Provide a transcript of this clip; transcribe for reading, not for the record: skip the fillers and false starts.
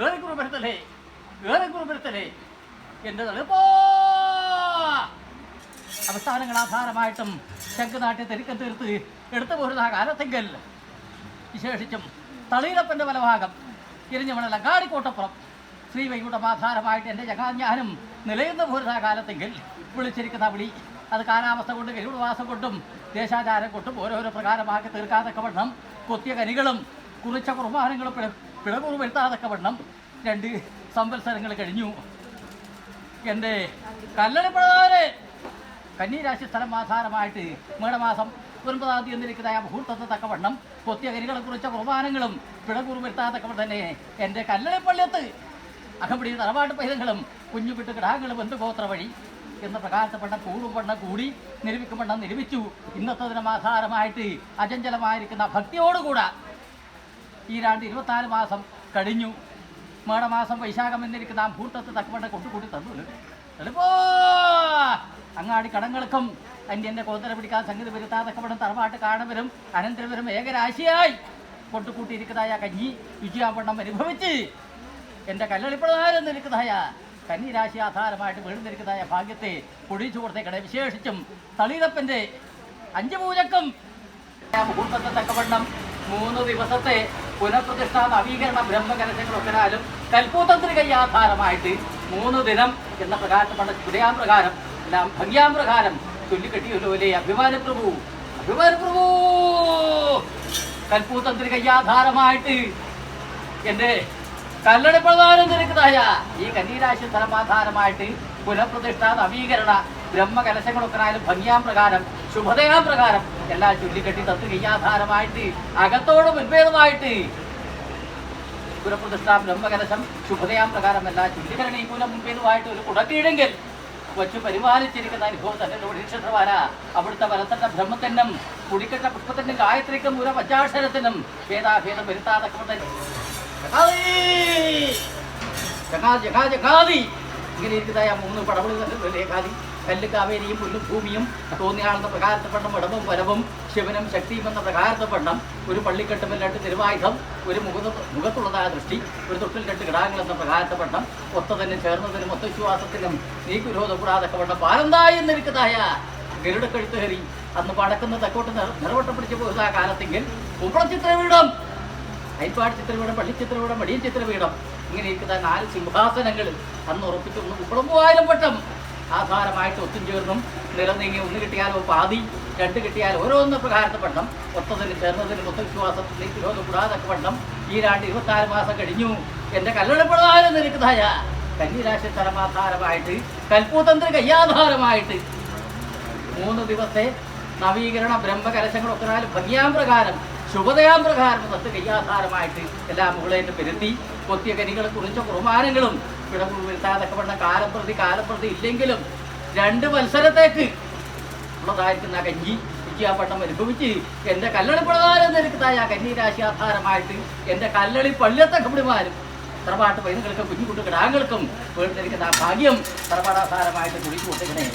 ഏറിക്കുറിപ്പെടുത്തലേ ഏറിക്കുറിപ്പെടുത്തലേ എൻ്റെ തളിപ്പോ അവസ്ഥാനങ്ങൾ ആധാരമായിട്ടും ശംഖുനാട്യ തെരുക്കം തീർത്ത് എടുത്തു പോരുന്ന കാലത്തെങ്കിൽ വിശേഷിച്ചും തളീരപ്പൻ്റെ വലഭാഗം ഇരിഞ്ഞമണല കാടിക്കോട്ടപ്പുറം ശ്രീവൈകുണ്ഠം ആധാരമായിട്ട് എൻ്റെ ജഗാജ്ഞാനം നിലയുന്ന പോരുന്ന കാലത്തെങ്കിൽ വിളിച്ചിരിക്കുന്ന വിളി അത് കാലാവസ്ഥ കൊണ്ട് ഗരുഡവാസം കൊണ്ടും ദേശാചാരം കൊണ്ടും ഓരോരോ പ്രകാരമാക്കി തീർക്കാതൊക്കെ വണ്ണം കൊത്തിയ കനികളും കുറിച്ച കുർബാനങ്ങളും പിഴകുറു വരുത്താതൊക്കെ വണ്ണം 2 സംവത്സരങ്ങൾ കഴിഞ്ഞു. എൻ്റെ കല്ലടിപ്പുഴാരെ കന്നിരാശി സ്ഥലം ആധാരമായിട്ട് മേടമാസം 9-ാം തീയതി എന്നിരിക്കുന്നതായ മുഹൂർത്തത്തെ തക്കവണ്ണം കൊത്തിയ കരികളെ കുറിച്ച കുർബാനങ്ങളും പിഴകുറു വരുത്താതൊക്കെ തന്നെ എൻ്റെ കല്ലടിപ്പള്ളിയത്ത് അകമ്പടി തറവാട്ട് പൈതങ്ങളും കുഞ്ഞുപിട്ട് കിടാങ്ങളും ബന്ധുഗോത്ര വഴി എന്ന പ്രകാരപ്പെട്ട കൂടുവണ്ണം കൂടി നിരൂപിക്കുമെണ്ണം നിരൂപിച്ചു. ഇന്നത്തെ ദിനം ആധാരമായിട്ട് അചഞ്ചലമായിരിക്കുന്ന ഭക്തിയോടുകൂടെ ഈ 24 മാസം കഴിഞ്ഞു. മേടമാസം വൈശാഖം എന്നിരിക്കുന്ന ആ മുഹൂർത്തത്തെ തക്കവണ്ണം കൊണ്ടുകൂടി തന്നു. എളുപ്പോ അങ്ങാടി കടങ്ങൾക്കും അന്യൻ്റെ കോന്തര പിടിക്കാൻ സംഗതി വരുത്താതൊക്കെ തറവാട്ട് കാണവരും അനന്തരവരും ഏകരാശിയായി കൊണ്ടുകൂട്ടിയിരിക്കുന്നതായ കഞ്ഞി രുചിയാവണ്ണം അനുഭവിച്ച് എൻ്റെ കല്ലളിപ്പുഴാരം നിൽക്കുന്നതായ കന്നിരാശി ആധാരമായിട്ട് വീഴുന്നിരിക്കുന്നതായ ഭാഗ്യത്തെ പൊടിച്ചു കൊടുത്തേക്കടെ. വിശേഷിച്ചും തളീരപ്പൻ്റെ 5 പൂജക്കും മുഹൂർത്തത്തെ തക്കവണ്ണം 3 ദിവസത്തെ പുനഃപ്രതിഷ്ഠാ നവീകരണ ബ്രഹ്മകലശങ്ങളൊക്കെയാലും കൽപ്പൂതന്ത്രിക ആധാരമായിട്ട് 3 ദിനം എന്ന പ്രകാരപ്പെട്ട ചുരയാപ്രകാരം എല്ലാം ഭംഗ്യാപ്രകാരം ചൊല്ലിക്കെട്ടിയല്ലോ അല്ലേ അഭിമാനപ്രഭു കൽപ്പൂതന്ത്രിക ആധാരമായിട്ട് എൻ്റെ കല്ലടിപ്രധാനം നിൽക്കുന്നതായ ഈ കന്നിരാശി സ്ഥലമാധാരമായിട്ട് പുനഃപ്രതിഷ്ഠ നവീകരണ ബ്രഹ്മകലശങ്ങളൊക്കെയാലും ഭംഗ്യാം പ്രകാരം ശുഭതയാം പ്രകാരം എല്ലാം ചുല്ലിക്കെട്ടി തത്വകയ്യാധാരമായിട്ട് അകത്തോട് മുൻപേതുമായിട്ട് പുനഃപ്രതിഷ്ഠ ബ്രഹ്മകലശം ശുഭതയാം പ്രകാരം എല്ലാം ചുല്ലിക്കരണീകൂലം മുൻപേതുമായിട്ട് ഒരു കുടക്കീഴെങ്കിൽ വച്ച് പരിപാലിച്ചിരിക്കുന്ന അനുഭവം തന്നെ നക്ഷത്രവാര അവിടുത്തെ വലത്തന്റെ ബ്രഹ്മത്തിനും കുടിക്കെട്ട പുഷ്പത്തിനും ഗായത്രിക്കും ഒരു പഞ്ചാക്ഷരത്തിനും ഭേദാഭേദം വരുത്താതൊക്കെ ഇങ്ങനെ ഇരിക്കുന്നതായ 3 പടവുകൾ രേഖാതി കല്ല് കാവേരിയും പുല്ലും ഭൂമിയും തോന്നിയാളുന്ന പ്രകാരത്തപ്പെടണം ഇടവും വരവും ശിവനും ശക്തിയും എന്ന പ്രകാരത്തപ്പെടണം ഒരു പള്ളിക്കെട്ടുമ്പോൾ 2 തിരുവായുധം ഒരു മുഖത്തുള്ളതായ ദൃഷ്ടി ഒരു തൊട്ടിൽ 2 കിടാങ്ങൾ എന്ന പ്രകാരത്തപ്പെടണം ഒത്ത തന്നെ ചേർന്നതിനും ഒത്തവിശ്വാസത്തിനും നീക്കുരോധം കൂടാതൊക്കെ വേണം പാരന്തായി എന്നിരിക്കുന്നതായ ഗരുഡക്കഴുത്ത് കയറി അന്ന് പടക്കുന്ന തെക്കോട്ട് നിറവട്ടപ്പിടിച്ച് പോയതാ കാലത്തെങ്കിൽ കുമ്പളച്ചിത്രവീടം അയൽപ്പാട് ചിത്രപീഠം പള്ളിച്ചിത്രപീഠം മടിയൻ ചിത്രപീഠം ഇങ്ങനെ ഇരിക്കുന്ന 4 സിംഹാസനങ്ങൾ അന്ന് ഉറപ്പിച്ചൊന്ന് 30,000 വട്ടം ആധാരമായിട്ട് ഒത്തും ചേർന്നും നിലനീങ്ങി 1 കിട്ടിയാലോ പാതി 2 കിട്ടിയാൽ ഓരോന്ന് പ്രകാരത്തപ്പെടണം ഒത്തതിന് ചേർന്നതിന് മൊത്തവിശ്വാസത്തിന് വിരോധം കൂടാതൊക്കെ വണ്ണം ഈ 24 മാസം കഴിഞ്ഞു. എൻ്റെ കല്ലടിപ്രധാനം നിൽക്കുന്നതായ കന്നിരാശി സ്ഥലമാധാരമായിട്ട് കൽപ്പൂതന്ത്രി കയ്യാധാരമായിട്ട് 3 ദിവസത്തെ നവീകരണ ബ്രഹ്മകലശങ്ങളൊക്കെ ഭംഗ്യാം പ്രകാരം ശുഭതയാം പ്രകാരം തത്ത് കയ്യാധാരമായിട്ട് എല്ലാം മുകളേറ്റ് പെരുത്തി കൊത്തിയ കനികൾ കുറിച്ച കുർബാനകളും പിഴവ് വരുത്താതൊക്കെ പറഞ്ഞ കാലപ്രതി ഇല്ലെങ്കിലും 2 മത്സരത്തേക്ക് ഉള്ളതായിരിക്കുന്ന കഞ്ഞി വിജയാപട്ടം അനുഭവിച്ച് എൻ്റെ കല്ലടിപ്രധാനം നിൽക്കുന്നതായ കന്നിരാശി ആധാരമായിട്ട് എൻ്റെ കല്ലളി പള്ളിയത്തെ കബടിമാരും തറവാട്ട് പൈതങ്ങൾക്കും കുഞ്ഞുകുട്ടി കിടാങ്ങൾക്കും വീട്ടിലിരിക്കുന്ന ആ ഭാഗ്യം തറവാടാധാരമായിട്ട് കുടിച്ചു കൊടുക്കണേ.